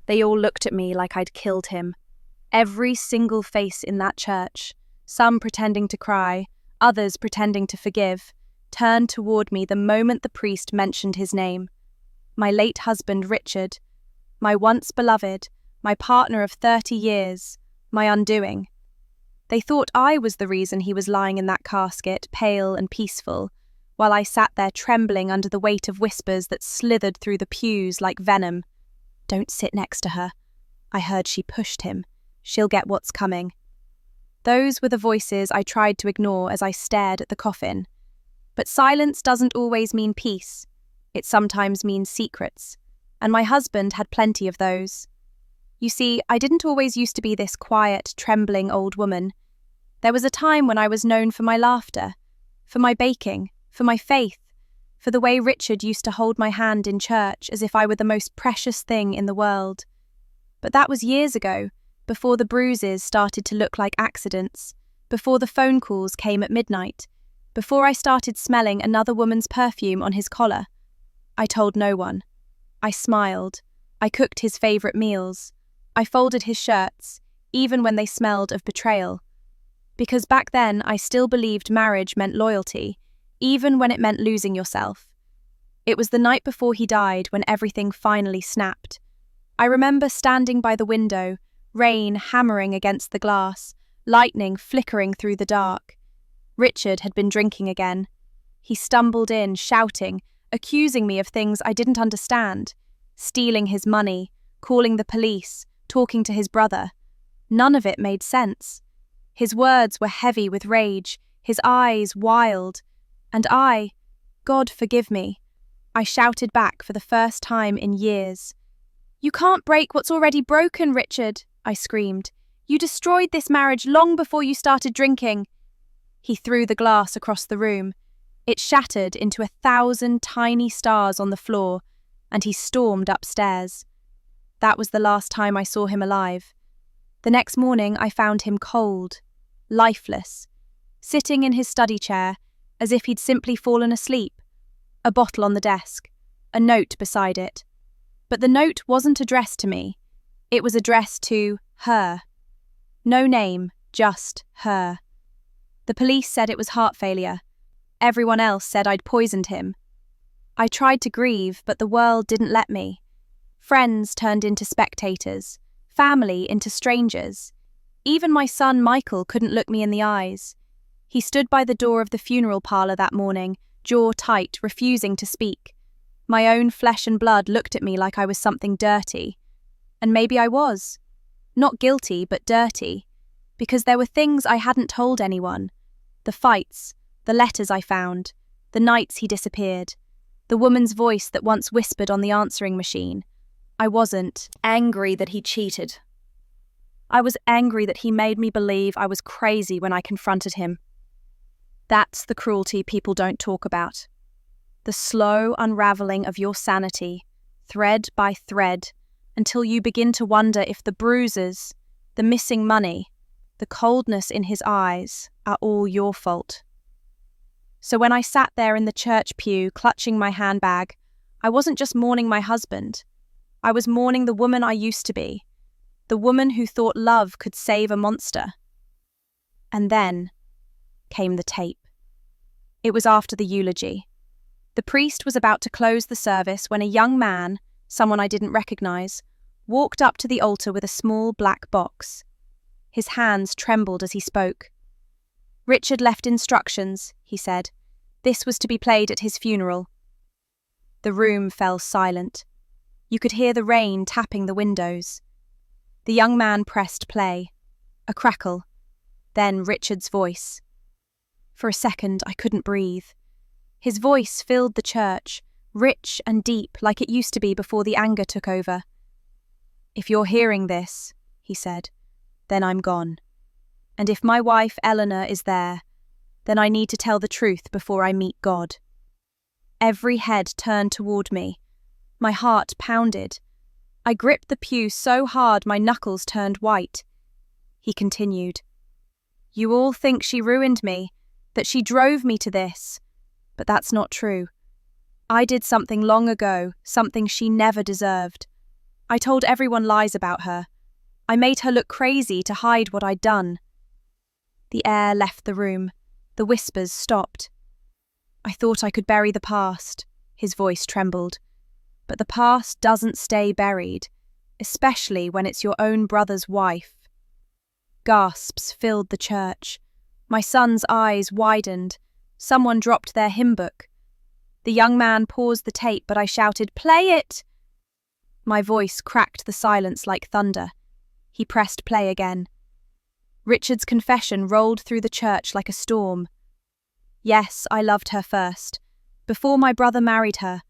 They all looked at me like I'd killed him. Every single face in that church, some pretending to cry, others pretending to forgive, turned toward me the moment the priest mentioned his name. My late husband, Richard, my once beloved, my partner of 30 years, my undoing. They thought I was the reason he was lying in that casket, pale and peaceful, while I sat there trembling under the weight of whispers that slithered through the pews like venom. "Don't sit next to her," I heard she pushed him. "She'll get what's coming." Those were the voices I tried to ignore as I stared at the coffin. But silence doesn't always mean peace. It sometimes means secrets, and my husband had plenty of those. You see, I didn't always used to be this quiet, trembling old woman. There was a time when I was known for my laughter, for my baking, for my faith, for the way Richard used to hold my hand in church as if I were the most precious thing in the world. But that was years ago, before the bruises started to look like accidents, before the phone calls came at midnight, before I started smelling another woman's perfume on his collar. I told no one. I smiled. I cooked his favourite meals. I folded his shirts, even when they smelled of betrayal. Because back then I still believed marriage meant loyalty, even when it meant losing yourself. It was the night before he died when everything finally snapped. I remember standing by the window, rain hammering against the glass, lightning flickering through the dark. Richard had been drinking again. He stumbled in, shouting, accusing me of things I didn't understand, stealing his money, calling the police, talking to his brother. None of it made sense. His words were heavy with rage, his eyes wild, and I, God forgive me, I shouted back for the first time in years. "You can't break what's already broken, Richard," I screamed. "You destroyed this marriage long before you started drinking." He threw the glass across the room. It shattered into 1,000 tiny stars on the floor, and he stormed upstairs. That was the last time I saw him alive. The next morning I found him cold, lifeless, sitting in his study chair as if he'd simply fallen asleep. A bottle on the desk, a note beside it. But the note wasn't addressed to me. It was addressed to her. No name, just her. The police said it was heart failure. Everyone else said I'd poisoned him. I tried to grieve, but the world didn't let me. Friends turned into spectators, family into strangers. Even my son Michael couldn't look me in the eyes. He stood by the door of the funeral parlour that morning, jaw tight, refusing to speak. My own flesh and blood looked at me like I was something dirty. And maybe I was. Not guilty, but dirty. Because there were things I hadn't told anyone. The fights, the letters I found, the nights he disappeared, the woman's voice that once whispered on the answering machine. I wasn't angry that he cheated. I was angry that he made me believe I was crazy when I confronted him. That's the cruelty people don't talk about. The slow unravelling of your sanity, thread by thread, until you begin to wonder if the bruises, the missing money, the coldness in his eyes are all your fault. So when I sat there in the church pew clutching my handbag, I wasn't just mourning my husband. I was mourning the woman I used to be, the woman who thought love could save a monster. And then came the tape. It was after the eulogy. The priest was about to close the service when a young man, someone I didn't recognize, walked up to the altar with a small black box. His hands trembled as he spoke. "Richard left instructions," he said. "This was to be played at his funeral." The room fell silent. You could hear the rain tapping the windows. The young man pressed play. A crackle. Then Richard's voice. For a second, I couldn't breathe. His voice filled the church, rich and deep like it used to be before the anger took over. "If you're hearing this," he said, "then I'm gone. And if my wife Eleanor is there, then I need to tell the truth before I meet God." Every head turned toward me. My heart pounded. I gripped the pew so hard my knuckles turned white. He continued, "You all think she ruined me, that she drove me to this. But that's not true. I did something long ago, something she never deserved. I told everyone lies about her. I made her look crazy to hide what I'd done. The air left the room. The whispers stopped. I thought I could bury the past. His voice trembled. But the past doesn't stay buried, especially when it's your own brother's wife. Gasps filled the church. My son's eyes widened. Someone dropped their hymn book. The young man paused the tape, but I shouted, "Play it!" My voice cracked the silence like thunder. He pressed play again. Richard's confession rolled through the church like a storm. Yes, I loved her first, before my brother married her,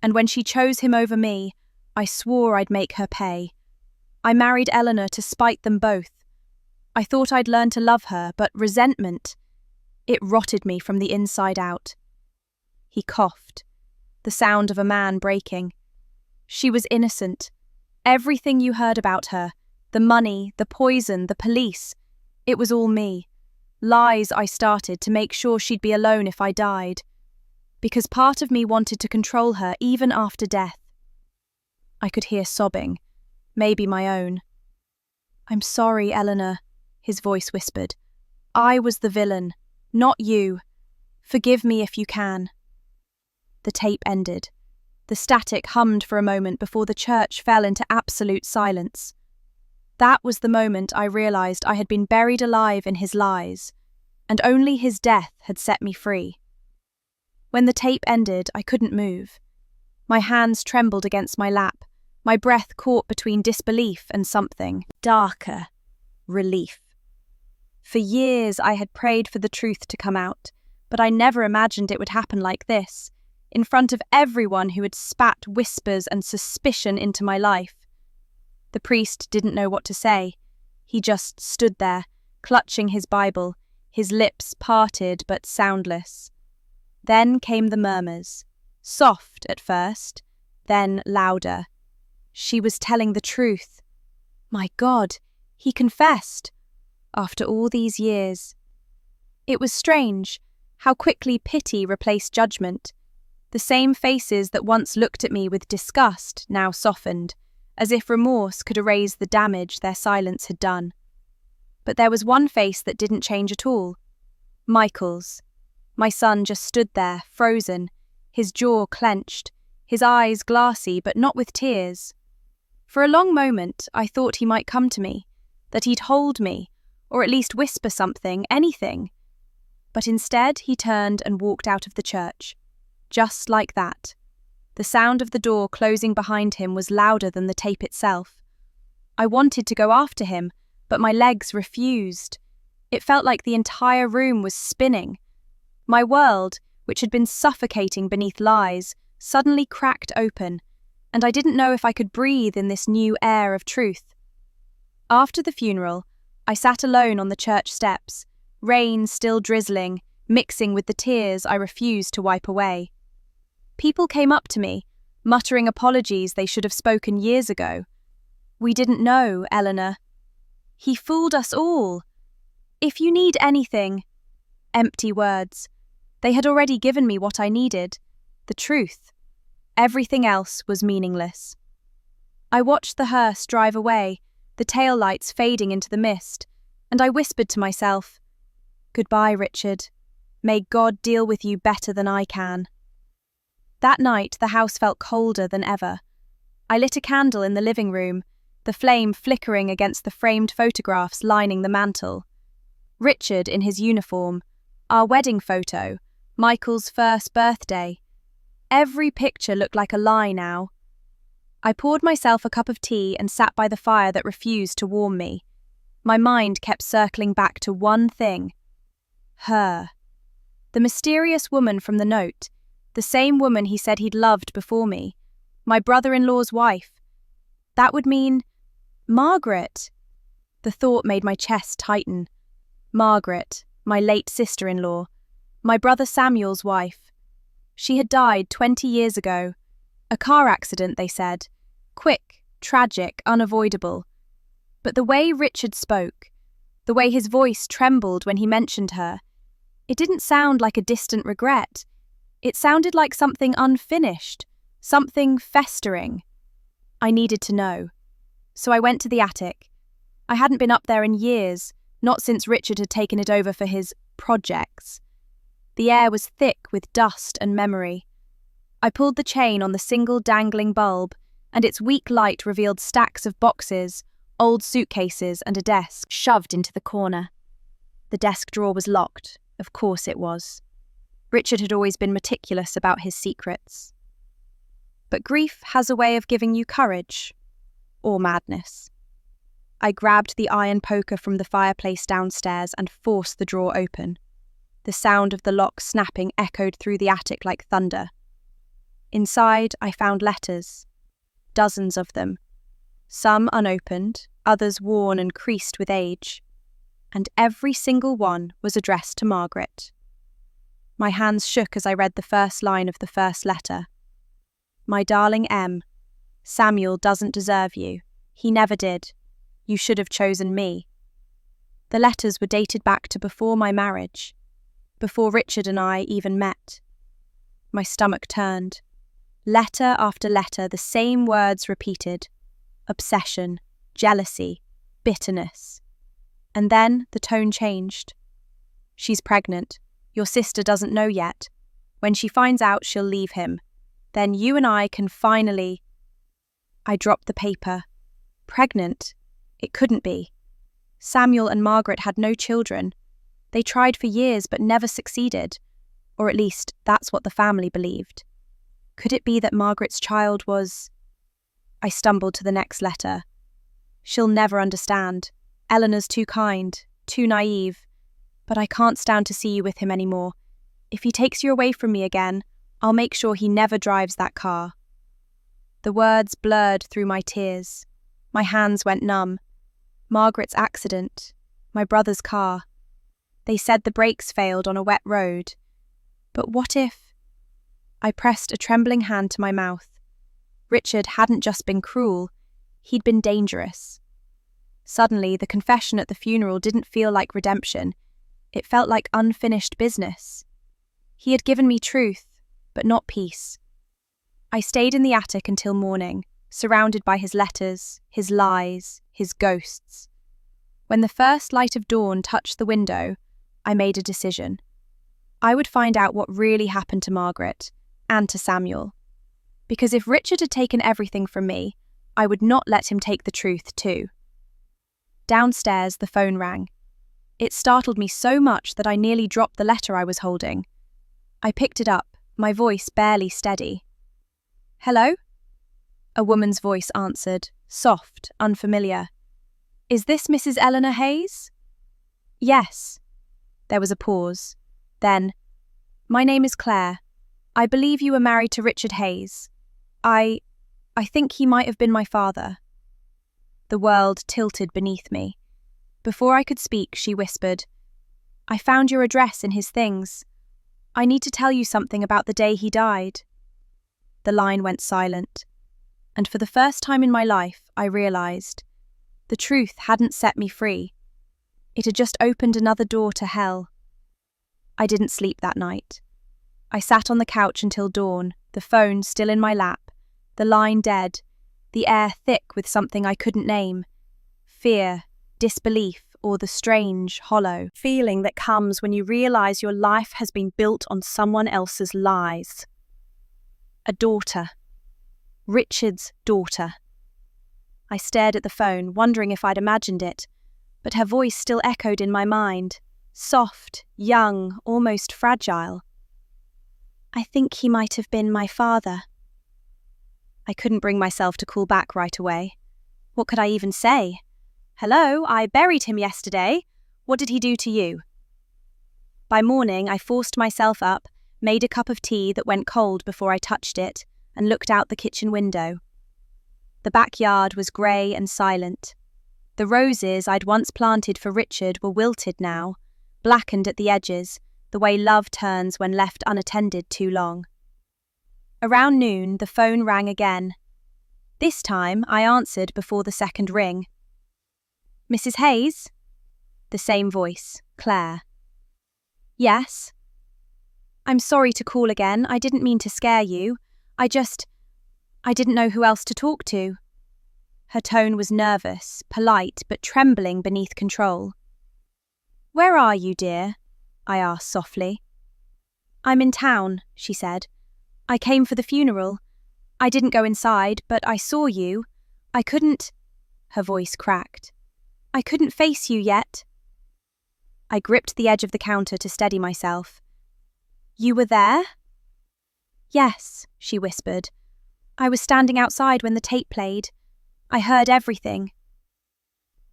and when she chose him over me, I swore I'd make her pay. I married Eleanor to spite them both. I thought I'd learn to love her, but resentment, it rotted me from the inside out. He coughed, the sound of a man breaking. She was innocent. Everything you heard about her, the money, the poison, the police, it was all me. Lies I started to make sure she'd be alone if I died. Because part of me wanted to control her even after death. I could hear sobbing, maybe my own. "I'm sorry, Eleanor," his voice whispered. "I was the villain, not you. Forgive me if you can." The tape ended. The static hummed for a moment before the church fell into absolute silence. That was the moment I realized I had been buried alive in his lies, and only his death had set me free. When the tape ended, I couldn't move. My hands trembled against my lap, my breath caught between disbelief and something darker, relief. For years I had prayed for the truth to come out, but I never imagined it would happen like this, in front of everyone who had spat whispers and suspicion into my life. The priest didn't know what to say. He just stood there, clutching his Bible, his lips parted but soundless. Then came the murmurs, soft at first, then louder. She was telling the truth. My God, he confessed. After all these years. It was strange how quickly pity replaced judgment. The same faces that once looked at me with disgust now softened, as if remorse could erase the damage their silence had done. But there was one face that didn't change at all. Michael's. My son just stood there, frozen, his jaw clenched, his eyes glassy but not with tears. For a long moment I thought he might come to me, that he'd hold me, or at least whisper something, anything. But instead he turned and walked out of the church. Just like that. The sound of the door closing behind him was louder than the tape itself. I wanted to go after him, but my legs refused. It felt like the entire room was spinning. My world, which had been suffocating beneath lies, suddenly cracked open, and I didn't know if I could breathe in this new air of truth. After the funeral, I sat alone on the church steps, rain still drizzling, mixing with the tears I refused to wipe away. People came up to me, muttering apologies they should have spoken years ago. "We didn't know, Eleanor. He fooled us all. If you need anything..." Empty words. They had already given me what I needed, the truth. Everything else was meaningless. I watched the hearse drive away, the taillights fading into the mist, and I whispered to myself, "Goodbye, Richard. May God deal with you better than I can." That night, the house felt colder than ever. I lit a candle in the living room, the flame flickering against the framed photographs lining the mantel. Richard in his uniform, our wedding photo, Michael's first birthday. Every picture looked like a lie now. I poured myself a cup of tea and sat by the fire that refused to warm me. My mind kept circling back to one thing. Her. The mysterious woman from the note, the same woman he said he'd loved before me, my brother-in-law's wife. That would mean Margaret. The thought made my chest tighten. Margaret, my late sister-in-law, my brother Samuel's wife. She had died 20 years ago. A car accident, they said. Quick, tragic, unavoidable. But the way Richard spoke, the way his voice trembled when he mentioned her, it didn't sound like a distant regret. It sounded like something unfinished, something festering. I needed to know. So I went to the attic. I hadn't been up there in years, not since Richard had taken it over for his projects. The air was thick with dust and memory. I pulled the chain on the single dangling bulb, and its weak light revealed stacks of boxes, old suitcases, and a desk shoved into the corner. The desk drawer was locked. Of course it was. Richard had always been meticulous about his secrets. But grief has a way of giving you courage. Or madness. I grabbed the iron poker from the fireplace downstairs and forced the drawer open. The sound of the lock snapping echoed through the attic like thunder. Inside, I found letters. Dozens of them. Some unopened, others worn and creased with age. And every single one was addressed to Margaret. My hands shook as I read the first line of the first letter. My darling M, Samuel doesn't deserve you. He never did. You should have chosen me. The letters were dated back to before my marriage, before Richard and I even met. My stomach turned. Letter after letter, the same words repeated. Obsession, jealousy, bitterness. And then the tone changed. She's pregnant. Your sister doesn't know yet. When she finds out, she'll leave him. Then you and I can finally... I dropped the paper. Pregnant? It couldn't be. Samuel and Margaret had no children. They tried for years but never succeeded. Or at least, that's what the family believed. Could it be that Margaret's child was... I stumbled to the next letter. She'll never understand. Eleanor's too kind, too naive. But I can't stand to see you with him anymore. If he takes you away from me again, I'll make sure he never drives that car. The words blurred through my tears. My hands went numb. Margaret's accident. My brother's car. They said the brakes failed on a wet road. But what if... I pressed a trembling hand to my mouth. Richard hadn't just been cruel. He'd been dangerous. Suddenly, the confession at the funeral didn't feel like redemption. It felt like unfinished business. He had given me truth, but not peace. I stayed in the attic until morning, surrounded by his letters, his lies, his ghosts. When the first light of dawn touched the window, I made a decision. I would find out what really happened to Margaret and to Samuel. Because if Richard had taken everything from me, I would not let him take the truth too. Downstairs, the phone rang. It startled me so much that I nearly dropped the letter I was holding. I picked it up, my voice barely steady. Hello? A woman's voice answered, soft, unfamiliar. Is this Mrs. Eleanor Hayes? Yes. There was a pause. Then, my name is Claire. I believe you were married to Richard Hayes. I think he might have been my father. The world tilted beneath me. Before I could speak, she whispered, I found your address in his things. I need to tell you something about the day he died. The line went silent, and for the first time in my life, I realized the truth hadn't set me free. It had just opened another door to hell. I didn't sleep that night. I sat on the couch until dawn, the phone still in my lap, the line dead, the air thick with something I couldn't name. Fear, disbelief, or the strange, hollow feeling that comes when you realize your life has been built on someone else's lies. A daughter. Richard's daughter. I stared at the phone, wondering if I'd imagined it, but her voice still echoed in my mind, soft, young, almost fragile. I think he might have been my father. I couldn't bring myself to call back right away. What could I even say? Hello, I buried him yesterday. What did he do to you? By morning, I forced myself up, made a cup of tea that went cold before I touched it, and looked out the kitchen window. The backyard was grey and silent. The roses I'd once planted for Richard were wilted now, blackened at the edges, the way love turns when left unattended too long. Around noon, the phone rang again. This time, I answered before the second ring. Mrs. Hayes? The same voice, Claire. Yes. I'm sorry to call again. I didn't mean to scare you. I didn't know who else to talk to. Her tone was nervous, polite, but trembling beneath control. "Where are you, dear?" I asked softly. "I'm in town," she said. "I came for the funeral. I didn't go inside, but I saw you. I couldn't—" Her voice cracked. "I couldn't face you yet." I gripped the edge of the counter to steady myself. "You were there?" "Yes," she whispered. "I was standing outside when the tape played. I heard everything."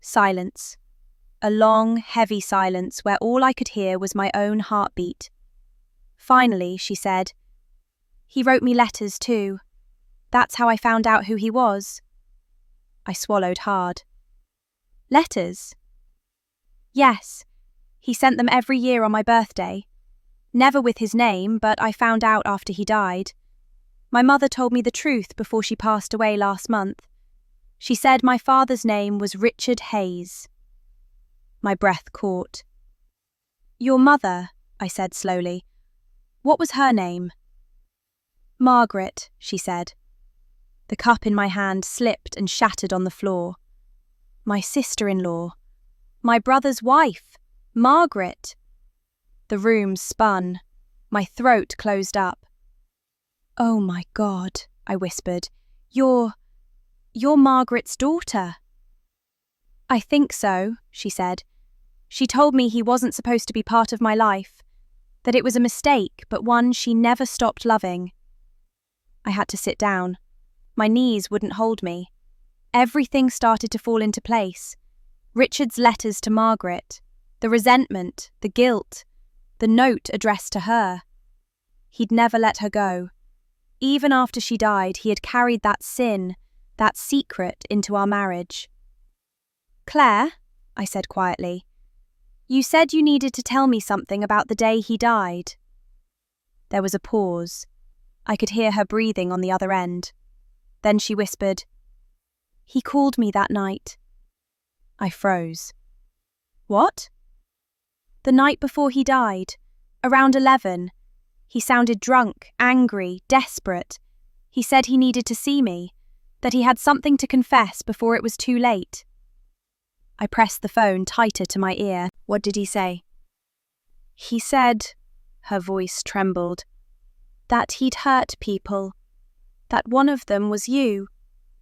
Silence. A long, heavy silence where all I could hear was my own heartbeat. Finally, she said, "He wrote me letters too. That's how I found out who he was." I swallowed hard. "Letters?" "Yes. He sent them every year on my birthday. Never with his name, but I found out after he died. My mother told me the truth before she passed away last month. She said my father's name was Richard Hayes." My breath caught. "Your mother," I said slowly. "What was her name?" "Margaret," she said. The cup in my hand slipped and shattered on the floor. My sister-in-law. My brother's wife. Margaret. The room spun. My throat closed up. "Oh my God," I whispered. You're Margaret's daughter." "I think so," she said. "She told me he wasn't supposed to be part of my life, that it was a mistake, but one she never stopped loving." I had to sit down. My knees wouldn't hold me. Everything started to fall into place. Richard's letters to Margaret, the resentment, the guilt, the note addressed to her. He'd never let her go. Even after she died, he had carried that sin, that secret, into our marriage. "Claire," I said quietly, "you said you needed to tell me something about the day he died." There was a pause. I could hear her breathing on the other end. Then she whispered, "He called me that night." I froze. "What?" "The night before he died, around 11. He sounded drunk, angry, desperate. He said he needed to see me, that he had something to confess before it was too late." I pressed the phone tighter to my ear. "What did he say?" "He said," her voice trembled, "that he'd hurt people, that one of them was you.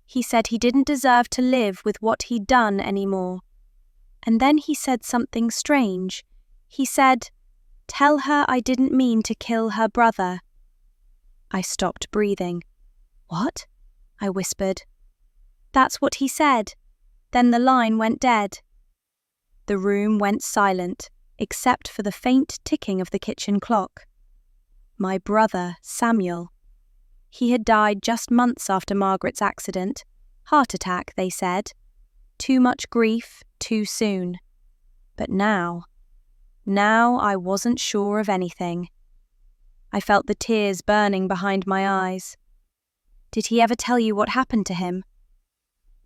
He said he didn't deserve to live with what he'd done anymore. And then he said something strange. He said, 'Tell her I didn't mean to kill her brother.'" I stopped breathing. "What?" I whispered. "That's what he said." Then the line went dead. The room went silent, except for the faint ticking of the kitchen clock. My brother, Samuel. He had died just months after Margaret's accident. Heart attack, they said. Too much grief, too soon. But now I wasn't sure of anything. I felt the tears burning behind my eyes. "Did he ever tell you what happened to him?"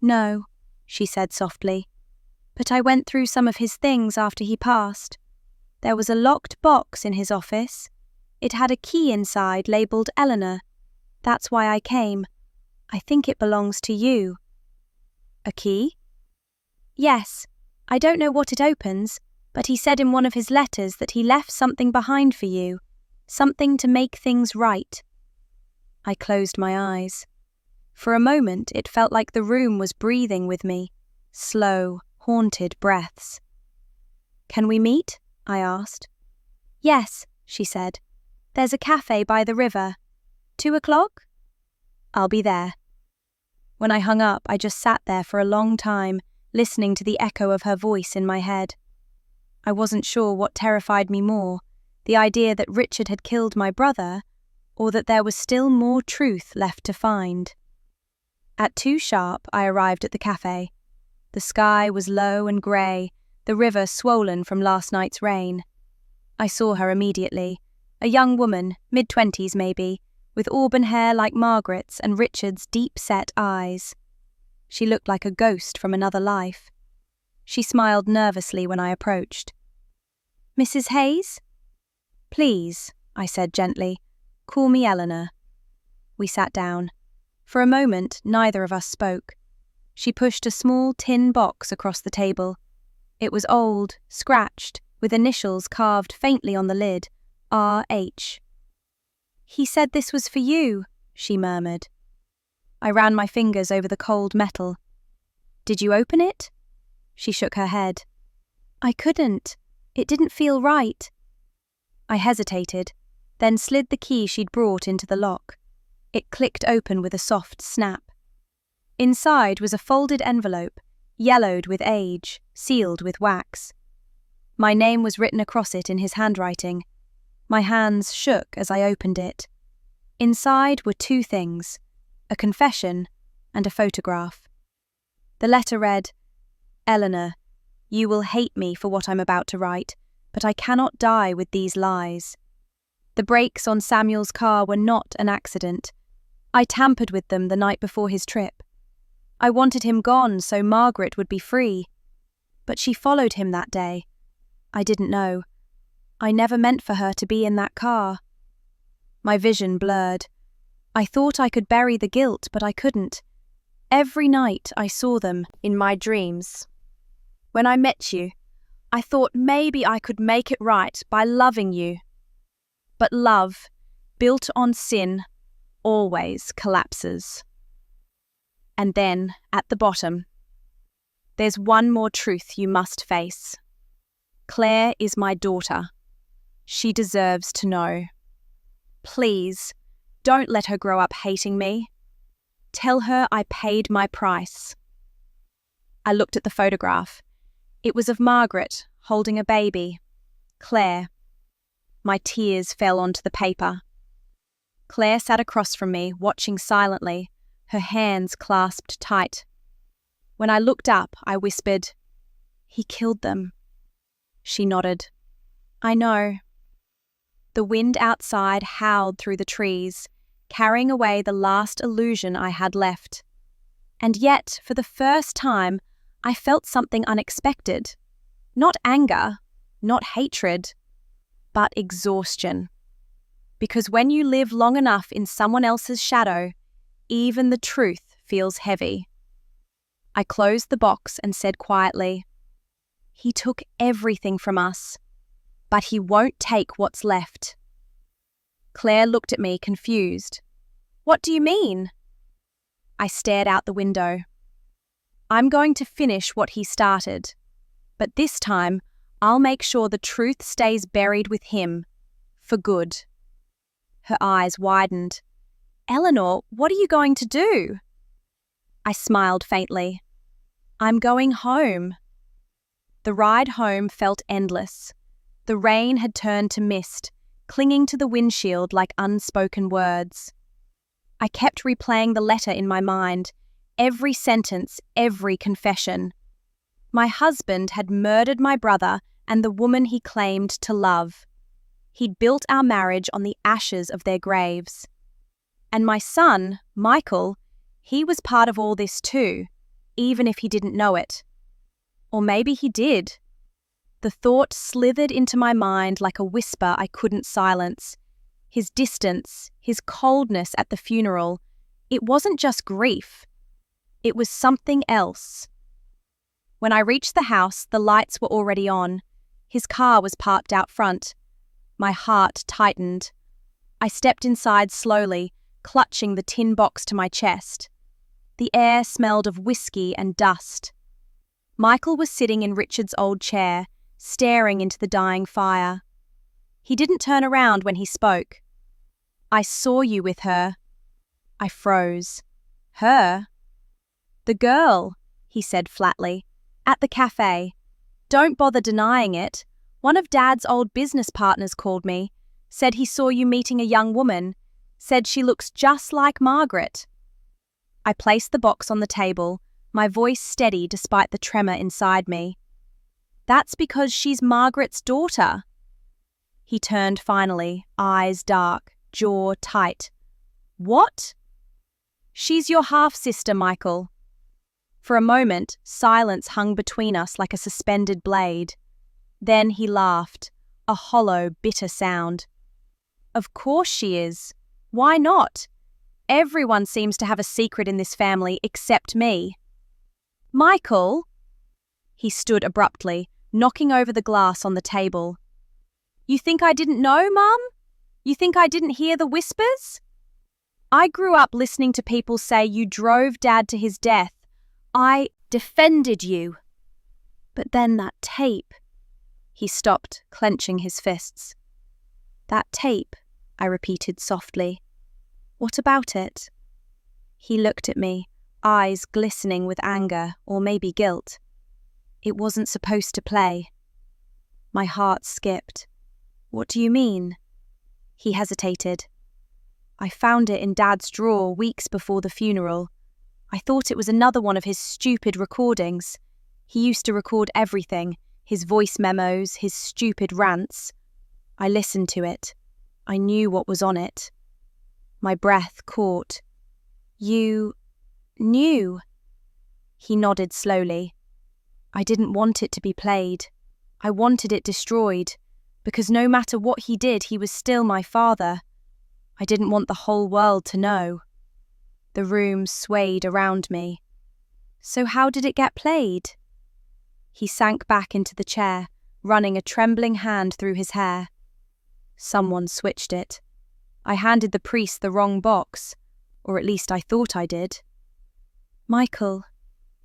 "No," she said softly. "But I went through some of his things after he passed. There was a locked box in his office. It had a key inside labelled Eleanor. That's why I came. I think it belongs to you." "A key?" "Yes. I don't know what it opens, but he said in one of his letters that he left something behind for you, something to make things right." I closed my eyes. For a moment it felt like the room was breathing with me, slow, haunted breaths. "Can we meet?" I asked. "Yes," she said. "There's a cafe by the river. 2 o'clock? I'll be there." When I hung up, I just sat there for a long time, listening to the echo of her voice in my head. I wasn't sure what terrified me more, the idea that Richard had killed my brother, or that there was still more truth left to find. At 2 sharp, I arrived at the cafe. The sky was low and grey, the river swollen from last night's rain. I saw her immediately, a young woman, mid-20s maybe, with auburn hair like Margaret's and Richard's deep-set eyes. She looked like a ghost from another life. She smiled nervously when I approached. "Mrs. Hayes?" "Please," I said gently, "call me Eleanor." We sat down. For a moment, neither of us spoke. She pushed a small tin box across the table. It was old, scratched, with initials carved faintly on the lid, R.H. "He said this was for you," she murmured. I ran my fingers over the cold metal. "Did you open it?" She shook her head. "I couldn't. It didn't feel right." I hesitated, then slid the key she'd brought into the lock. It clicked open with a soft snap. Inside was a folded envelope, yellowed with age, sealed with wax. My name was written across it in his handwriting. My hands shook as I opened it. Inside were two things, a confession and a photograph. The letter read, "Eleanor, you will hate me for what I'm about to write, but I cannot die with these lies. The brakes on Samuel's car were not an accident. I tampered with them the night before his trip. I wanted him gone so Margaret would be free. But she followed him that day. I didn't know. I never meant for her to be in that car." My vision blurred. I thought I could bury the guilt, but I couldn't. Every night I saw them in my dreams. "When I met you, I thought maybe I could make it right by loving you. But love, built on sin, always collapses." And then, at the bottom, "There's one more truth you must face. Claire is my daughter. She deserves to know. Please, don't let her grow up hating me. Tell her I paid my price." I looked at the photograph. It was of Margaret, holding a baby. Claire. My tears fell onto the paper. Claire sat across from me, watching silently, her hands clasped tight. When I looked up, I whispered, "He killed them." She nodded. "I know." The wind outside howled through the trees, carrying away the last illusion I had left. And yet, for the first time, I felt something unexpected. Not anger, not hatred, but exhaustion. Because when you live long enough in someone else's shadow, even the truth feels heavy. I closed the box and said quietly, "He took everything from us, but he won't take what's left." Claire looked at me, confused. "What do you mean?" I stared out the window. "I'm going to finish what he started, but this time I'll make sure the truth stays buried with him, for good." Her eyes widened. "Eleanor, what are you going to do?" I smiled faintly. "I'm going home." The ride home felt endless. The rain had turned to mist, clinging to the windshield like unspoken words. I kept replaying the letter in my mind, every sentence, every confession. My husband had murdered my brother and the woman he claimed to love. He'd built our marriage on the ashes of their graves. And my son, Michael, he was part of all this too, even if he didn't know it. Or maybe he did. The thought slithered into my mind like a whisper I couldn't silence. His distance, his coldness at the funeral, it wasn't just grief. It was something else. When I reached the house, the lights were already on. His car was parked out front. My heart tightened. I stepped inside slowly, clutching the tin box to my chest. The air smelled of whiskey and dust. Michael was sitting in Richard's old chair, staring into the dying fire. He didn't turn around when he spoke. "I saw you with her." I froze. "Her?" "The girl," he said flatly, "at the cafe. Don't bother denying it. One of Dad's old business partners called me, said he saw you meeting a young woman, said she looks just like Margaret." I placed the box on the table, my voice steady despite the tremor inside me. "That's because she's Margaret's daughter." He turned finally, eyes dark, jaw tight. "What?" "She's your half-sister, Michael." For a moment, silence hung between us like a suspended blade. Then he laughed, a hollow, bitter sound. "Of course she is. Why not? Everyone seems to have a secret in this family except me." Michael! He stood abruptly, knocking over the glass on the table. You think I didn't know, Mum? You think I didn't hear the whispers? I grew up listening to people say you drove Dad to his death. I defended you. But then that tape. He stopped, clenching his fists. That tape, I repeated softly. What about it? He looked at me, eyes glistening with anger or maybe guilt. It wasn't supposed to play. My heart skipped. What do you mean? He hesitated. I found it in Dad's drawer weeks before the funeral. I thought it was another one of his stupid recordings. He used to record everything, his voice memos, his stupid rants. I listened to it. I knew what was on it. My breath caught. You knew? He nodded slowly. I didn't want it to be played. I wanted it destroyed, because no matter what he did, he was still my father. I didn't want the whole world to know. The room swayed around me. So how did it get played? He sank back into the chair, running a trembling hand through his hair. Someone switched it. I handed the priest the wrong box, or at least I thought I did. Michael,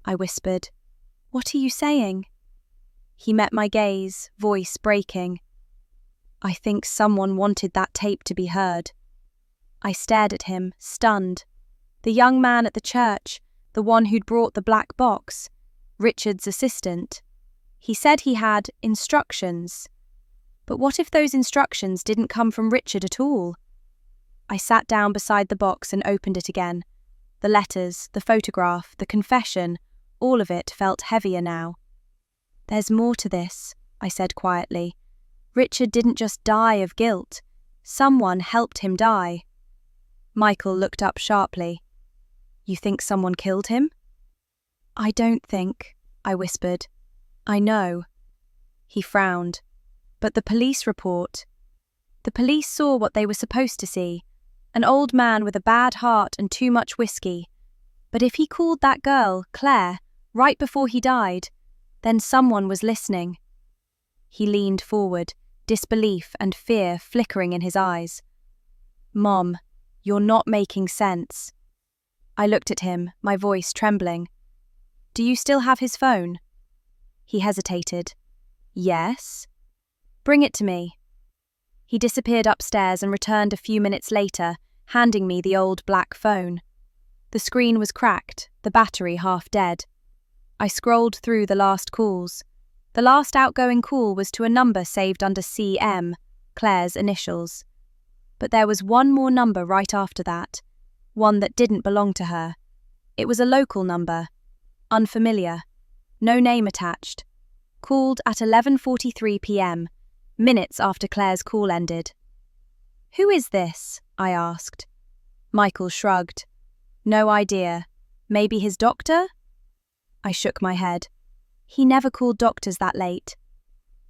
I whispered, what are you saying? He met my gaze, voice breaking. I think someone wanted that tape to be heard. I stared at him, stunned. The young man at the church, the one who'd brought the black box, Richard's assistant. He said he had instructions. But what if those instructions didn't come from Richard at all? I sat down beside the box and opened it again. The letters, the photograph, the confession, all of it felt heavier now. There's more to this, I said quietly. Richard didn't just die of guilt. Someone helped him die. Michael looked up sharply. You think someone killed him? I don't think, I whispered. I know. He frowned. But the police report. The police saw what they were supposed to see. An old man with a bad heart and too much whiskey. But if he called that girl, Claire, right before he died, then someone was listening. He leaned forward, disbelief and fear flickering in his eyes. Mom, you're not making sense. I looked at him, my voice trembling. Do you still have his phone? He hesitated. Yes. Bring it to me. He disappeared upstairs and returned a few minutes later, handing me the old black phone. The screen was cracked, the battery half dead. I scrolled through the last calls. The last outgoing call was to a number saved under CM, Claire's initials. But there was one more number right after that, one that didn't belong to her. It was a local number, unfamiliar, no name attached. Called at 11:43 p.m., minutes after Claire's call ended. Who is this? I asked. Michael shrugged. No idea. Maybe his doctor? I shook my head. He never called doctors that late.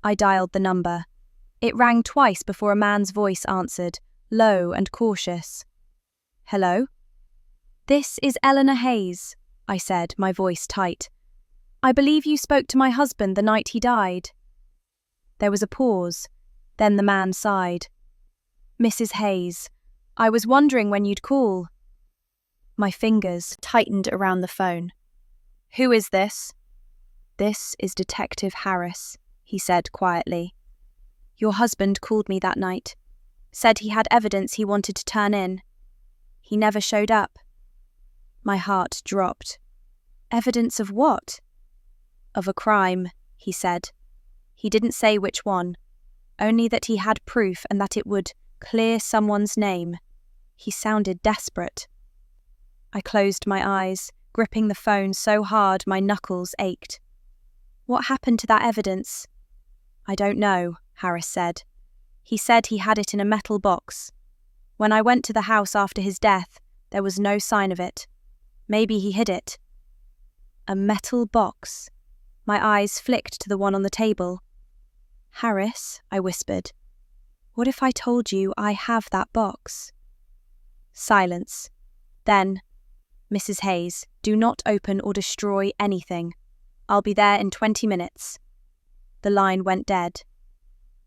I dialed the number. It rang twice before a man's voice answered, low and cautious. Hello? This is Eleanor Hayes, I said, my voice tight. I believe you spoke to my husband the night he died. There was a pause. Then the man sighed. Mrs. Hayes, I was wondering when you'd call. My fingers tightened around the phone. Who is this? This is Detective Harris, he said quietly. Your husband called me that night. Said he had evidence he wanted to turn in. He never showed up. My heart dropped. Evidence of what? Of a crime, he said. He didn't say which one, only that he had proof and that it would clear someone's name. He sounded desperate. I closed my eyes, gripping the phone so hard my knuckles ached. What happened to that evidence? I don't know, Harris said. He said he had it in a metal box. When I went to the house after his death, there was no sign of it. Maybe he hid it. A metal box. My eyes flicked to the one on the table. Harris, I whispered, what if I told you I have that box? Silence. Then, Mrs. Hayes, do not open or destroy anything. I'll be there in 20 minutes. The line went dead.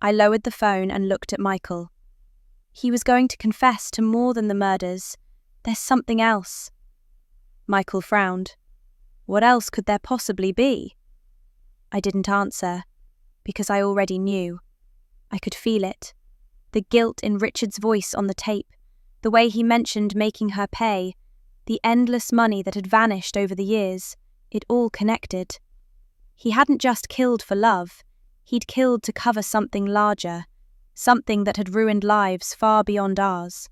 I lowered the phone and looked at Michael. He was going to confess to more than the murders. There's something else. Michael frowned. What else could there possibly be? I didn't answer, because I already knew. I could feel it. The guilt in Richard's voice on the tape, the way he mentioned making her pay, the endless money that had vanished over the years, it all connected. He hadn't just killed for love, he'd killed to cover something larger, something that had ruined lives far beyond ours.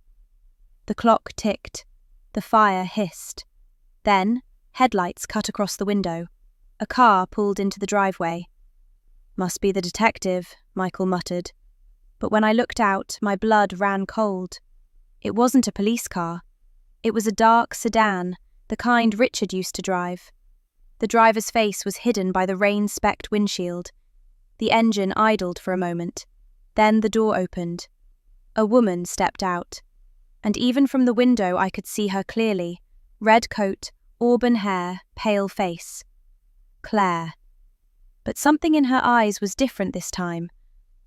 The clock ticked. The fire hissed. Then, headlights cut across the window. A car pulled into the driveway. Must be the detective, Michael muttered. But when I looked out, my blood ran cold. It wasn't a police car. It was a dark sedan, the kind Richard used to drive. The driver's face was hidden by the rain-specked windshield. The engine idled for a moment. Then the door opened. A woman stepped out. And even from the window I could see her clearly. Red coat, auburn hair, pale face. Claire. But something in her eyes was different this time.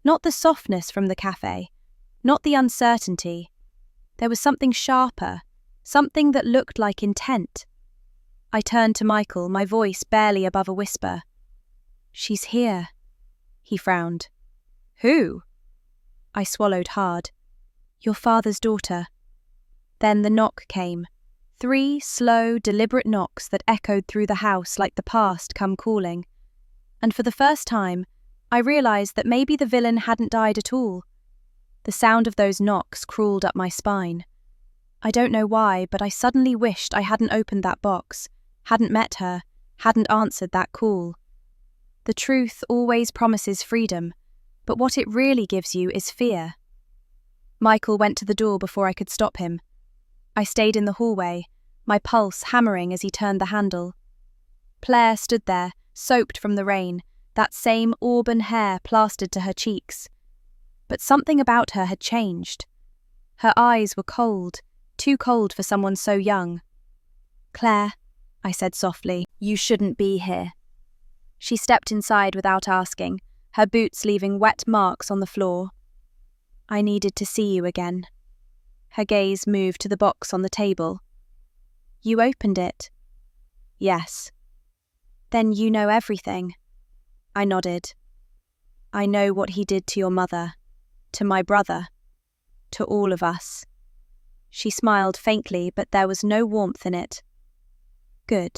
Not the softness from the cafe. Not the uncertainty. There was something sharper. Something that looked like intent. I turned to Michael, my voice barely above a whisper. She's here. He frowned. Who? I swallowed hard. Your father's daughter. Then the knock came. 3 slow, deliberate knocks that echoed through the house like the past come calling. And for the first time, I realized that maybe the villain hadn't died at all. The sound of those knocks crawled up my spine. I don't know why, but I suddenly wished I hadn't opened that box, hadn't met her, hadn't answered that call. The truth always promises freedom, but what it really gives you is fear. Michael went to the door before I could stop him. I stayed in the hallway, my pulse hammering as he turned the handle. Claire stood there, soaked from the rain, that same auburn hair plastered to her cheeks. But something about her had changed. Her eyes were cold, too cold for someone so young. Claire, I said softly, you shouldn't be here. She stepped inside without asking, her boots leaving wet marks on the floor. I needed to see you again. Her gaze moved to the box on the table. You opened it? Yes. Then you know everything. I nodded. I know what he did to your mother, to my brother, to all of us. She smiled faintly, but there was no warmth in it. Good.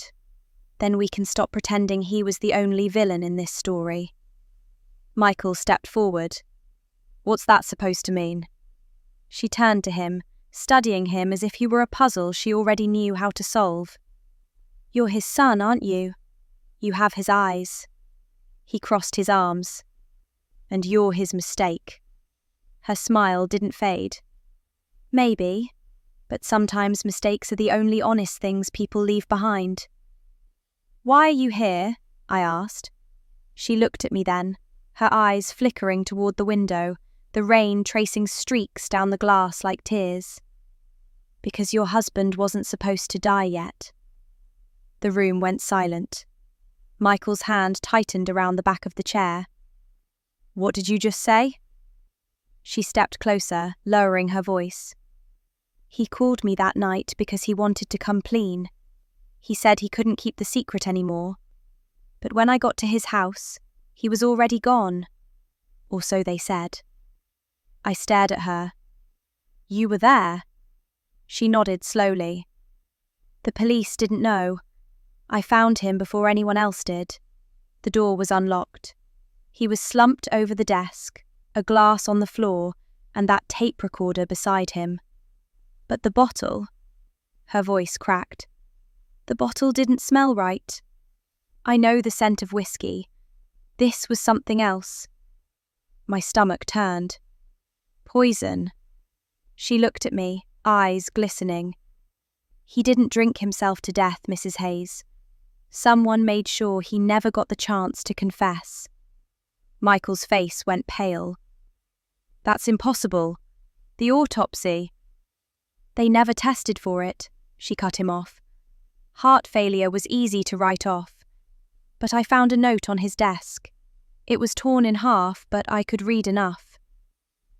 Then we can stop pretending he was the only villain in this story. Michael stepped forward. What's that supposed to mean? She turned to him, studying him as if he were a puzzle she already knew how to solve. You're his son, aren't you? You have his eyes. He crossed his arms. And you're his mistake. Her smile didn't fade. Maybe, but sometimes mistakes are the only honest things people leave behind. Why are you here? I asked. She looked at me then, her eyes flickering toward the window, the rain tracing streaks down the glass like tears. Because your husband wasn't supposed to die yet. The room went silent. Michael's hand tightened around the back of the chair. What did you just say? She stepped closer, lowering her voice. He called me that night because he wanted to come clean. He said he couldn't keep the secret anymore. But when I got to his house, he was already gone. Or so they said. I stared at her. You were there? She nodded slowly. The police didn't know. I found him before anyone else did. The door was unlocked. He was slumped over the desk, a glass on the floor, and that tape recorder beside him. But the bottle... Her voice cracked. The bottle didn't smell right. I know the scent of whiskey. This was something else. My stomach turned. Poison. She looked at me, eyes glistening. He didn't drink himself to death, Mrs. Hayes. Someone made sure he never got the chance to confess. Michael's face went pale. That's impossible. The autopsy. They never tested for it, she cut him off. Heart failure was easy to write off, but I found a note on his desk. It was torn in half, but I could read enough.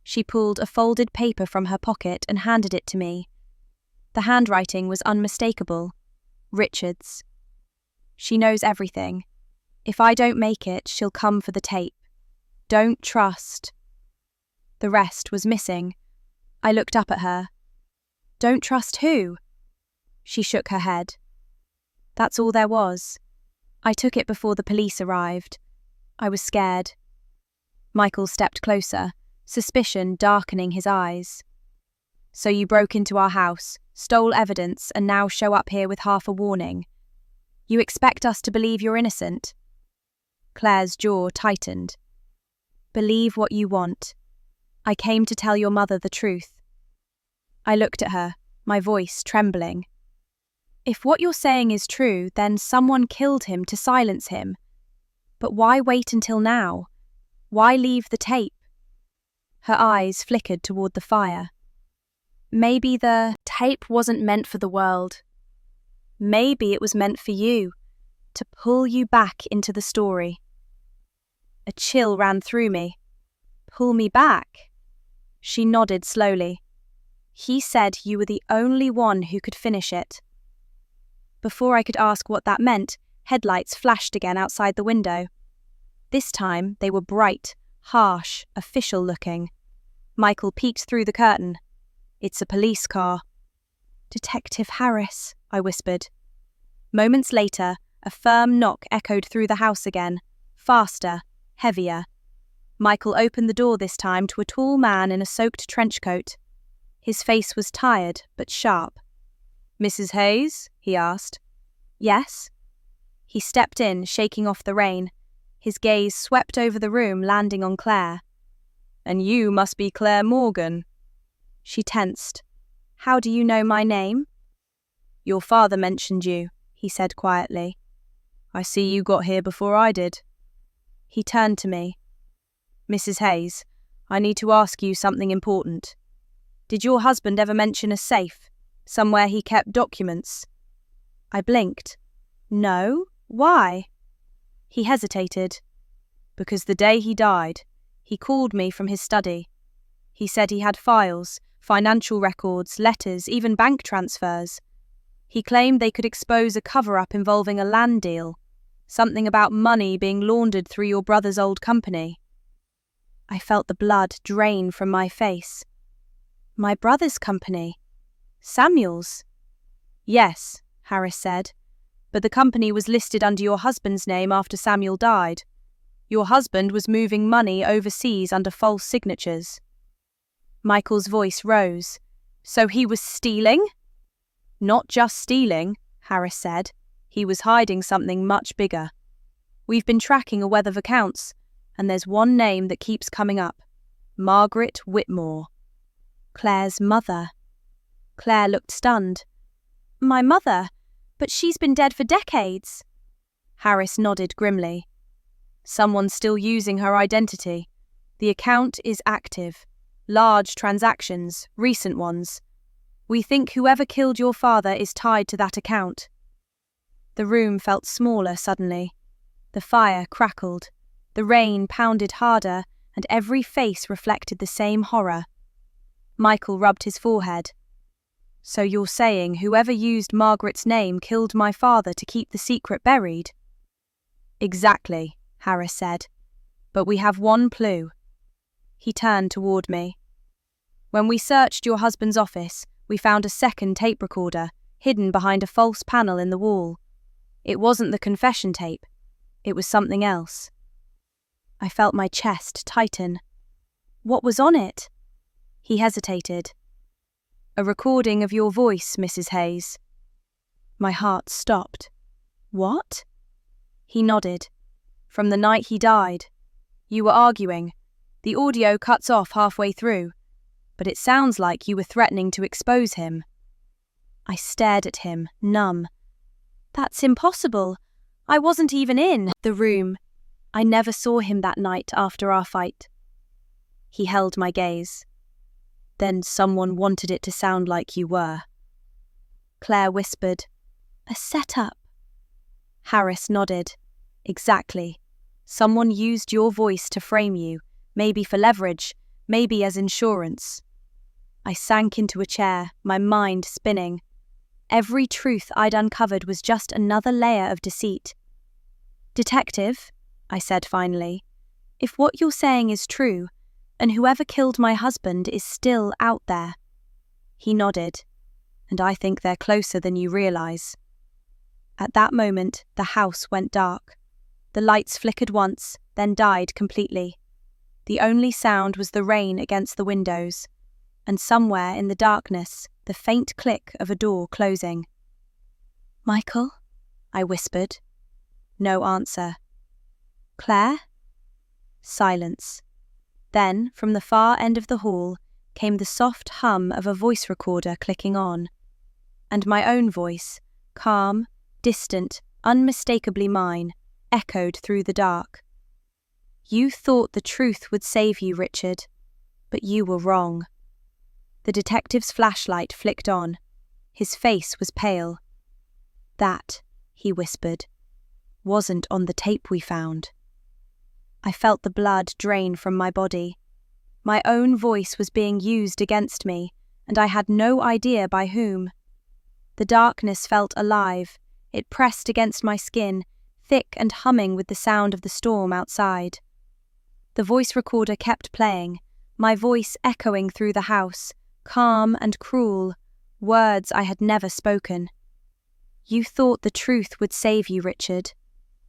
She pulled a folded paper from her pocket and handed it to me. The handwriting was unmistakable. Richard's. She knows everything. If I don't make it, she'll come for the tape. Don't trust. The rest was missing. I looked up at her. Don't trust who? She shook her head. That's all there was. I took it before the police arrived. I was scared. Michael stepped closer, suspicion darkening his eyes. So you broke into our house, stole evidence, and now show up here with half a warning. You expect us to believe you're innocent? Claire's jaw tightened. Believe what you want. I came to tell your mother the truth. I looked at her, my voice trembling. If what you're saying is true, then someone killed him to silence him. But why wait until now? Why leave the tape? Her eyes flickered toward the fire. Maybe the tape wasn't meant for the world. Maybe it was meant for you, to pull you back into the story. A chill ran through me. Pull me back? She nodded slowly. He said you were the only one who could finish it. Before I could ask what that meant, headlights flashed again outside the window. This time they were bright, harsh, official-looking. Michael peeked through the curtain. It's a police car. Detective Harris, I whispered. Moments later, a firm knock echoed through the house again, faster, heavier. Michael opened the door this time to a tall man in a soaked trench coat. His face was tired but sharp. Mrs. Hayes? He asked. Yes. He stepped in, shaking off the rain. His gaze swept over the room, landing on Claire. And you must be Claire Morgan. She tensed. How do you know my name? Your father mentioned you, he said quietly. I see you got here before I did. He turned to me. Mrs. Hayes, I need to ask you something important. Did your husband ever mention a safe, somewhere he kept documents? I blinked. No, why? He hesitated. Because the day he died, he called me from his study. He said he had files, financial records, letters, even bank transfers. He claimed they could expose a cover-up involving a land deal, something about money being laundered through your brother's old company. I felt the blood drain from my face. My brother's company? Samuel's? Yes, Harris said, but the company was listed under your husband's name after Samuel died. Your husband was moving money overseas under false signatures. Michael's voice rose. So he was stealing? Not just stealing, Harris said. He was hiding something much bigger. We've been tracking a wealth of accounts, and there's one name that keeps coming up. Margaret Whitmore. Claire's mother. Claire looked stunned. My mother? But she's been dead for decades. Harris nodded grimly. Someone's still using her identity. The account is active. Large transactions, recent ones. We think whoever killed your father is tied to that account. The room felt smaller suddenly. The fire crackled. The rain pounded harder, and every face reflected the same horror. Michael rubbed his forehead. So you're saying whoever used Margaret's name killed my father to keep the secret buried? Exactly, Harris said. But we have one clue. He turned toward me. When we searched your husband's office, we found a second tape recorder, hidden behind a false panel in the wall. It wasn't the confession tape. It was something else. I felt my chest tighten. What was on it? He hesitated. A recording of your voice, Mrs. Hayes. My heart stopped. What? He nodded. From the night he died. You were arguing. The audio cuts off halfway through, but it sounds like you were threatening to expose him. I stared at him, numb. That's impossible. I wasn't even in the room. I never saw him that night after our fight. He held my gaze. Then someone wanted it to sound like you were. Claire whispered, A setup. Harris nodded. Exactly. Someone used your voice to frame you, maybe for leverage, maybe as insurance. I sank into a chair, my mind spinning. Every truth I'd uncovered was just another layer of deceit. Detective, I said finally, if what you're saying is true, and whoever killed my husband is still out there. He nodded, and I think they're closer than you realize. At that moment, the house went dark. The lights flickered once, then died completely. The only sound was the rain against the windows, and somewhere in the darkness, the faint click of a door closing. "Michael?" I whispered. No answer. "Claire?" Silence. Then, from the far end of the hall, came the soft hum of a voice recorder clicking on. And my own voice, calm, distant, unmistakably mine, echoed through the dark. "You thought the truth would save you, Richard, but you were wrong." The detective's flashlight flicked on. His face was pale. "That," he whispered, "wasn't on the tape we found." I felt the blood drain from my body. My own voice was being used against me, and I had no idea by whom. The darkness felt alive. It pressed against my skin, thick and humming with the sound of the storm outside. The voice recorder kept playing, my voice echoing through the house, calm and cruel, words I had never spoken. "You thought the truth would save you, Richard,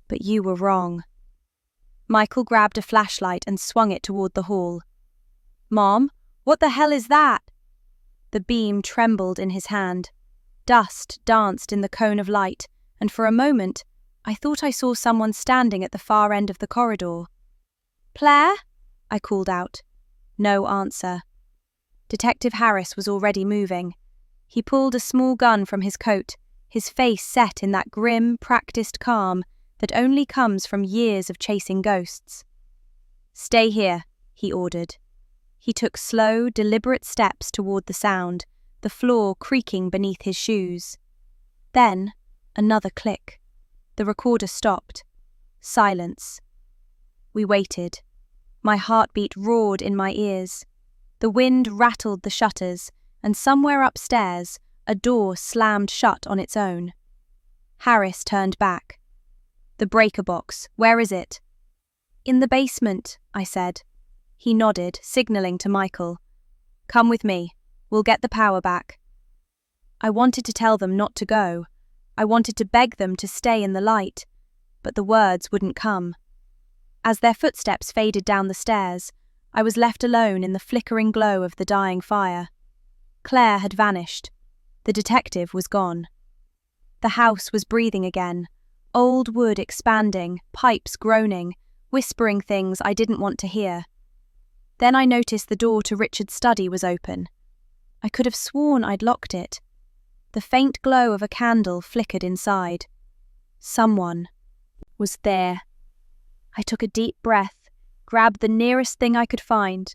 but you were wrong." Michael grabbed a flashlight and swung it toward the hall. "Mom, what the hell is that?" The beam trembled in his hand. Dust danced in the cone of light, and for a moment, I thought I saw someone standing at the far end of the corridor. "Claire?" I called out. No answer. Detective Harris was already moving. He pulled a small gun from his coat, his face set in that grim, practiced calm that only comes from years of chasing ghosts. "Stay here," he ordered. He took slow, deliberate steps toward the sound, the floor creaking beneath his shoes. Then, another click. The recorder stopped. Silence. We waited. My heartbeat roared in my ears. The wind rattled the shutters, and somewhere upstairs, a door slammed shut on its own. Harris turned back. "The breaker box, where is it?" "In the basement," I said. He nodded, signaling to Michael. "Come with me. We'll get the power back." I wanted to tell them not to go. I wanted to beg them to stay in the light, but the words wouldn't come. As their footsteps faded down the stairs, I was left alone in the flickering glow of the dying fire. Claire had vanished. The detective was gone. The house was breathing again, old wood expanding, pipes groaning, whispering things I didn't want to hear. Then I noticed the door to Richard's study was open. I could have sworn I'd locked it. The faint glow of a candle flickered inside. Someone was there. I took a deep breath, grabbed the nearest thing I could find,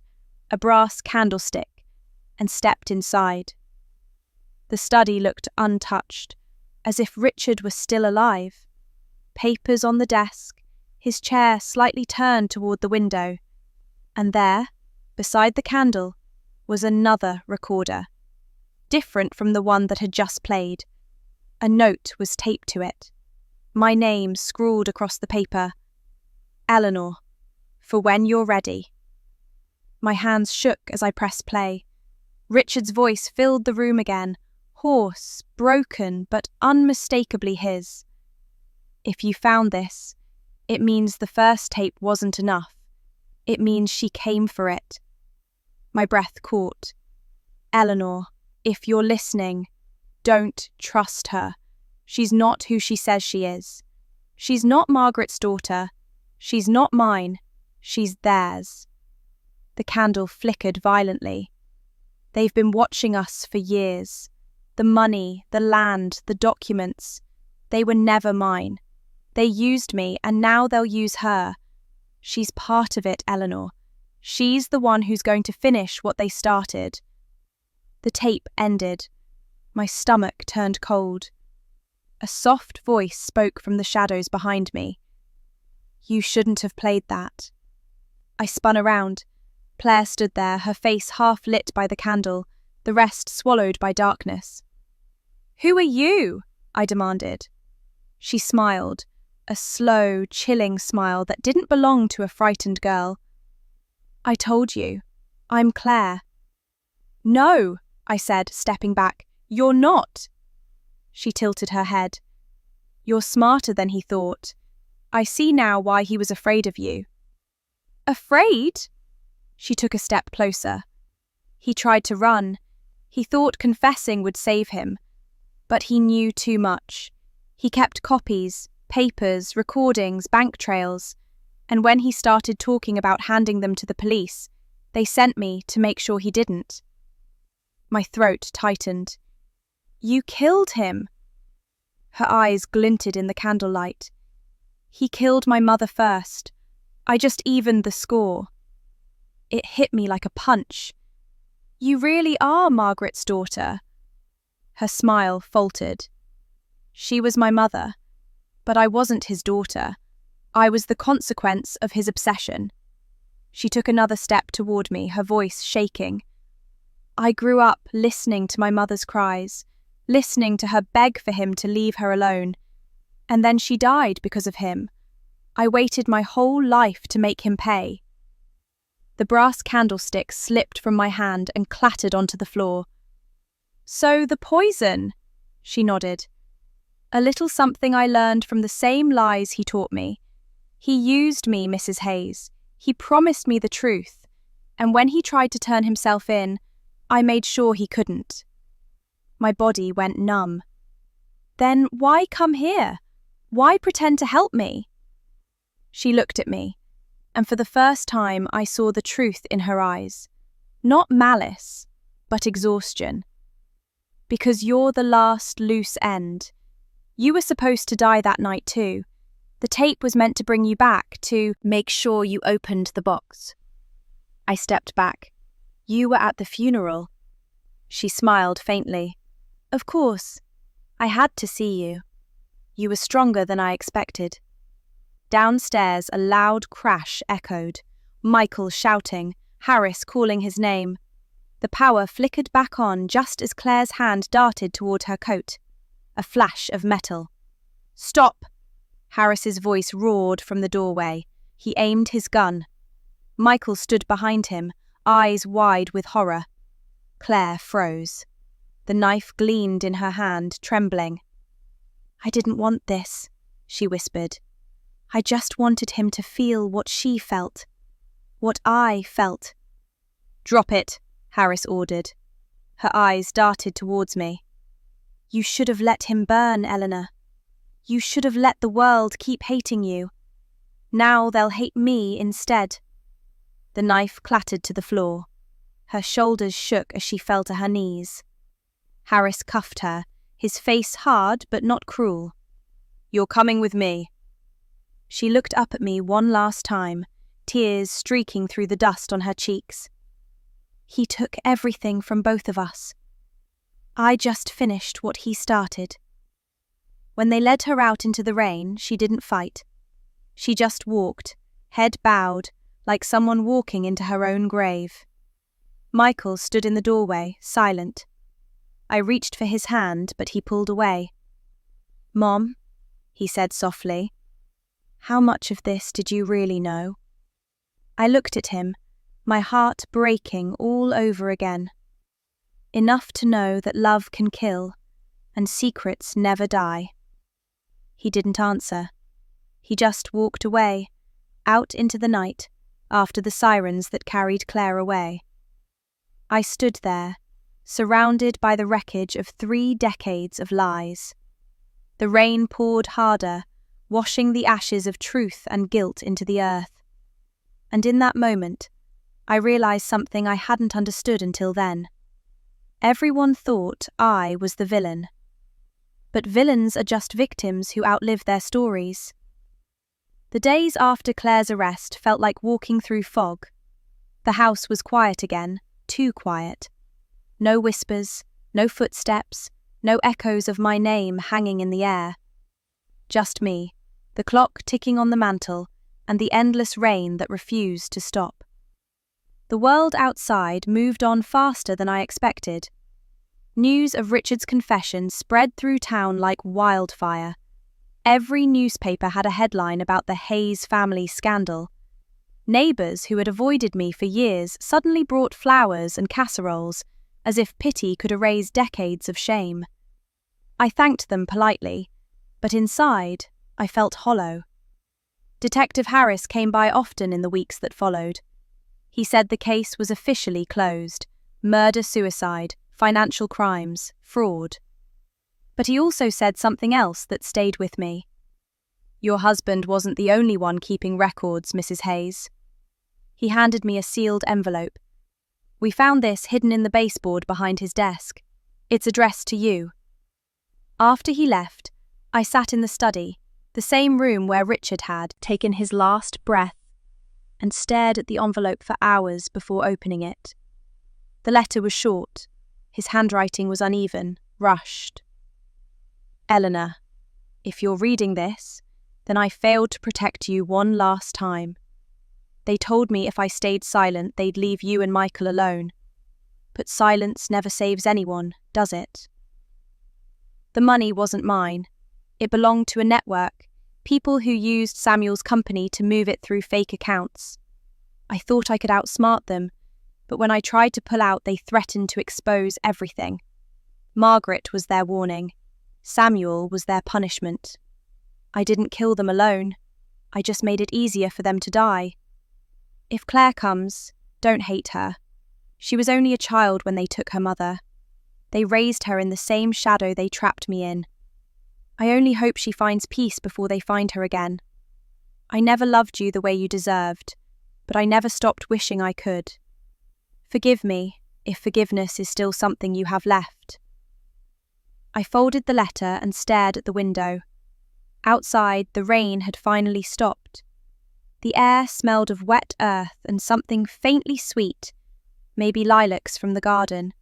a brass candlestick, and stepped inside. The study looked untouched, as if Richard was still alive. Papers on the desk, his chair slightly turned toward the window. And there, beside the candle, was another recorder, different from the one that had just played. A note was taped to it. My name scrawled across the paper. "Eleanor, for when you're ready." My hands shook as I pressed play. Richard's voice filled the room again, hoarse, broken, but unmistakably his. "If you found this, it means the first tape wasn't enough. It means she came for it." My breath caught. "Eleanor, if you're listening, don't trust her. She's not who she says she is. She's not Margaret's daughter. She's not mine. She's theirs." The candle flickered violently. "They've been watching us for years. The money, the land, the documents. They were never mine. They used me, and now they'll use her. She's part of it, Eleanor. She's the one who's going to finish what they started." The tape ended. My stomach turned cold. A soft voice spoke from the shadows behind me. "You shouldn't have played that." I spun around. Claire stood there, her face half lit by the candle, the rest swallowed by darkness. "Who are you?" I demanded. She smiled, a slow, chilling smile that didn't belong to a frightened girl. "I told you. I'm Claire." "No," I said, stepping back. "You're not." She tilted her head. "You're smarter than he thought. I see now why he was afraid of you." "Afraid?" She took a step closer. "He tried to run. He thought confessing would save him. But he knew too much. He kept copies, papers, recordings, bank trails. And when he started talking about handing them to the police, they sent me to make sure he didn't." My throat tightened. "You killed him." Her eyes glinted in the candlelight. "He killed my mother first. I just evened the score." It hit me like a punch. "You really are Margaret's daughter." Her smile faltered. "She was my mother, but I wasn't his daughter. I was the consequence of his obsession." She took another step toward me, her voice shaking. "I grew up listening to my mother's cries, listening to her beg for him to leave her alone. And then she died because of him. I waited my whole life to make him pay." The brass candlestick slipped from my hand and clattered onto the floor. "So the poison," she nodded. "A little something I learned from the same lies he taught me. He used me, Mrs. Hayes. He promised me the truth. And when he tried to turn himself in, I made sure he couldn't." My body went numb. "Then why come here? Why pretend to help me?" She looked at me, and for the first time I saw the truth in her eyes. Not malice, but exhaustion. "Because you're the last loose end. You were supposed to die that night too. The tape was meant to bring you back, to make sure you opened the box." I stepped back. "You were at the funeral." She smiled faintly. "Of course. I had to see you. You were stronger than I expected." Downstairs, a loud crash echoed. Michael shouting, Harris calling his name. The power flickered back on just as Claire's hand darted toward her coat. A flash of metal. "Stop!" Harris's voice roared from the doorway. He aimed his gun. Michael stood behind him, eyes wide with horror. Claire froze. The knife gleamed in her hand, trembling. "I didn't want this," she whispered. "I just wanted him to feel what she felt. What I felt." "Drop it," Harris ordered. Her eyes darted towards me. "You should have let him burn, Eleanor. You should have let the world keep hating you. Now they'll hate me instead." The knife clattered to the floor. Her shoulders shook as she fell to her knees. Harris cuffed her, his face hard but not cruel. "You're coming with me." She looked up at me one last time, tears streaking through the dust on her cheeks. "He took everything from both of us. I just finished what he started." When they led her out into the rain, she didn't fight. She just walked, head bowed, like someone walking into her own grave. Michael stood in the doorway, silent. I reached for his hand, but he pulled away. "Mom," he said softly, "how much of this did you really know?" I looked at him, my heart breaking all over again. Enough to know that love can kill, and secrets never die. He didn't answer. He just walked away, out into the night, after the sirens that carried Claire away. I stood there, surrounded by the wreckage of 3 decades of lies. The rain poured harder, washing the ashes of truth and guilt into the earth. And in that moment, I realized something I hadn't understood until then. Everyone thought I was the villain. But villains are just victims who outlive their stories. The days after Claire's arrest felt like walking through fog. The house was quiet again, too quiet. No whispers, no footsteps, no echoes of my name hanging in the air. Just me, the clock ticking on the mantel, and the endless rain that refused to stop. The world outside moved on faster than I expected. News of Richard's confession spread through town like wildfire. Every newspaper had a headline about the Hayes family scandal. Neighbours who had avoided me for years suddenly brought flowers and casseroles, as if pity could erase decades of shame. I thanked them politely, but inside, I felt hollow. Detective Harris came by often in the weeks that followed. He said the case was officially closed: murder-suicide, financial crimes, fraud. But he also said something else that stayed with me. "Your husband wasn't the only one keeping records, Mrs. Hayes." He handed me a sealed envelope. "We found this hidden in the baseboard behind his desk. It's addressed to you." After he left, I sat in the study, the same room where Richard had taken his last breath, and stared at the envelope for hours before opening it. The letter was short. His handwriting was uneven, rushed. "Eleanor, if you're reading this, then I failed to protect you one last time. They told me if I stayed silent, they'd leave you and Michael alone. But silence never saves anyone, does it? The money wasn't mine. It belonged to a network, people who used Samuel's company to move it through fake accounts. I thought I could outsmart them, but when I tried to pull out, they threatened to expose everything. Margaret was their warning. Samuel was their punishment. I didn't kill them alone. I just made it easier for them to die. If Claire comes, don't hate her. She was only a child when they took her mother. They raised her in the same shadow they trapped me in. I only hope she finds peace before they find her again. I never loved you the way you deserved, but I never stopped wishing I could. Forgive me, if forgiveness is still something you have left." I folded the letter and stared at the window. Outside, the rain had finally stopped. The air smelled of wet earth and something faintly sweet, maybe lilacs from the garden.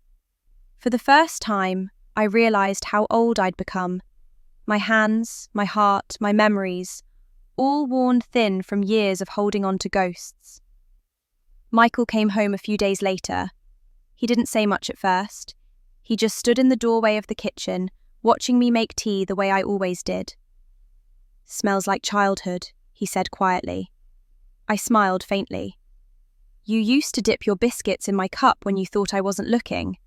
For the first time, I realized how old I'd become. My hands, my heart, my memories, all worn thin from years of holding on to ghosts. Michael came home a few days later. He didn't say much at first. He just stood in the doorway of the kitchen, watching me make tea the way I always did. "Smells like childhood," he said quietly. I smiled faintly. "You used to dip your biscuits in my cup when you thought I wasn't looking."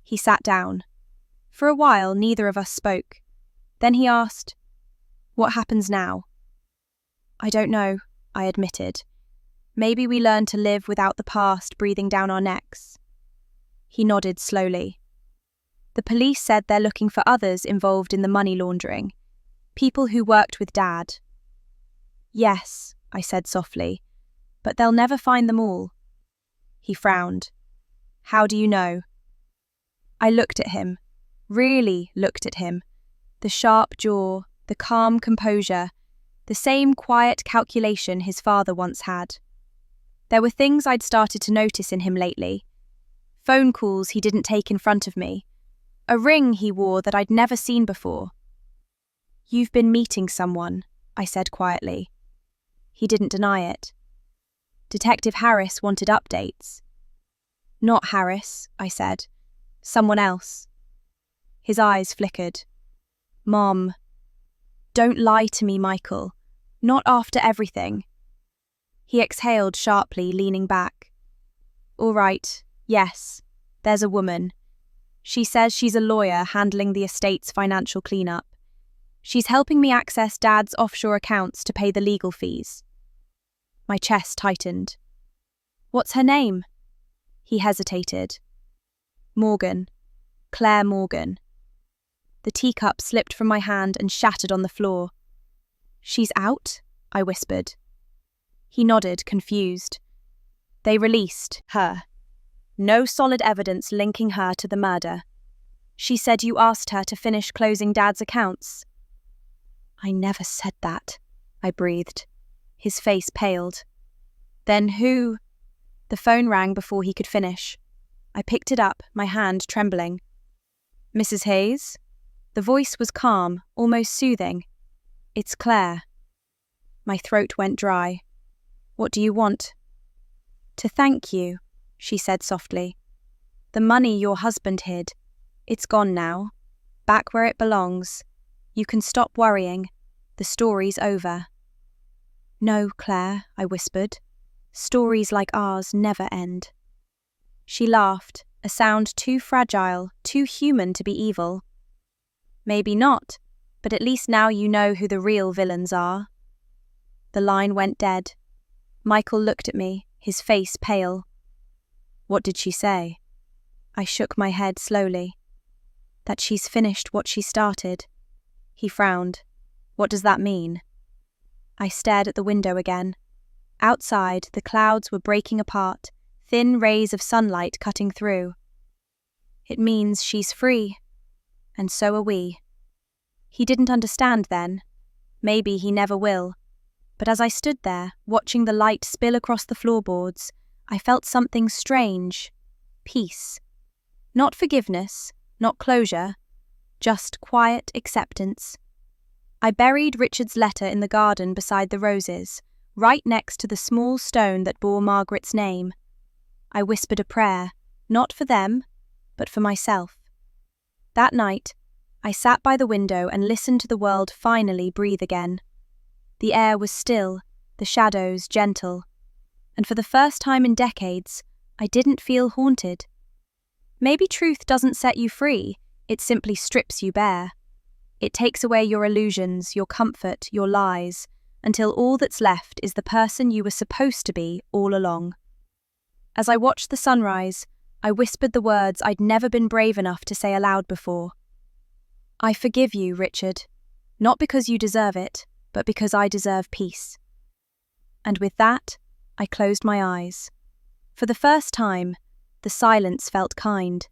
He sat down. For a while, neither of us spoke. Then he asked, "What happens now?" "I don't know," I admitted. "Maybe we learn to live without the past breathing down our necks." He nodded slowly. "The police said they're looking for others involved in the money laundering, people who worked with Dad." "Yes," I said softly, "but they'll never find them all." He frowned. "How do you know?" I looked at him, really looked at him. The sharp jaw, the calm composure, the same quiet calculation his father once had. There were things I'd started to notice in him lately. Phone calls he didn't take in front of me. A ring he wore that I'd never seen before. "You've been meeting someone," I said quietly. He didn't deny it. Detective Harris wanted updates. "Not Harris," I said. "Someone else." His eyes flickered. "Mom." "Don't lie to me, Michael. Not after everything." He exhaled sharply, leaning back. "All right, yes, there's a woman. She says she's a lawyer handling the estate's financial cleanup. She's helping me access Dad's offshore accounts to pay the legal fees." My chest tightened. "What's her name?" He hesitated. "Morgan. Claire Morgan." The teacup slipped from my hand and shattered on the floor. "She's out?" I whispered. He nodded, confused. "They released her. No solid evidence linking her to the murder. She said you asked her to finish closing Dad's accounts." "I never said that," I breathed. His face paled. "Then who?" The phone rang before he could finish. I picked it up, my hand trembling. Mrs. Hayes? The voice was calm, almost soothing. It's Claire. My throat went dry. What do you want? To thank you, she said softly. The money your husband hid. It's gone now. Back where it belongs. You can stop worrying. The story's over. No, Claire, I whispered. Stories like ours never end. She laughed, a sound too fragile, too human to be evil. Maybe not, but at least now you know who the real villains are. The line went dead. Michael looked at me, his face pale. What did she say? I shook my head slowly. That she's finished what she started. He frowned. What does that mean? I stared at the window again. Outside, the clouds were breaking apart, thin rays of sunlight cutting through. It means she's free. And so are we. He didn't understand then. Maybe he never will. But as I stood there, watching the light spill across the floorboards, I felt something strange. Peace. Not forgiveness, not closure, just quiet acceptance. I buried Richard's letter in the garden beside the roses, right next to the small stone that bore Margaret's name. I whispered a prayer, not for them, but for myself. That night, I sat by the window and listened to the world finally breathe again. The air was still, the shadows gentle, and for the first time in decades, I didn't feel haunted. Maybe truth doesn't set you free, it simply strips you bare. It takes away your illusions, your comfort, your lies, until all that's left is the person you were supposed to be all along. As I watched the sunrise, I whispered the words I'd never been brave enough to say aloud before. I forgive you, Richard, not because you deserve it, but because I deserve peace. And with that, I closed my eyes. For the first time, the silence felt kind.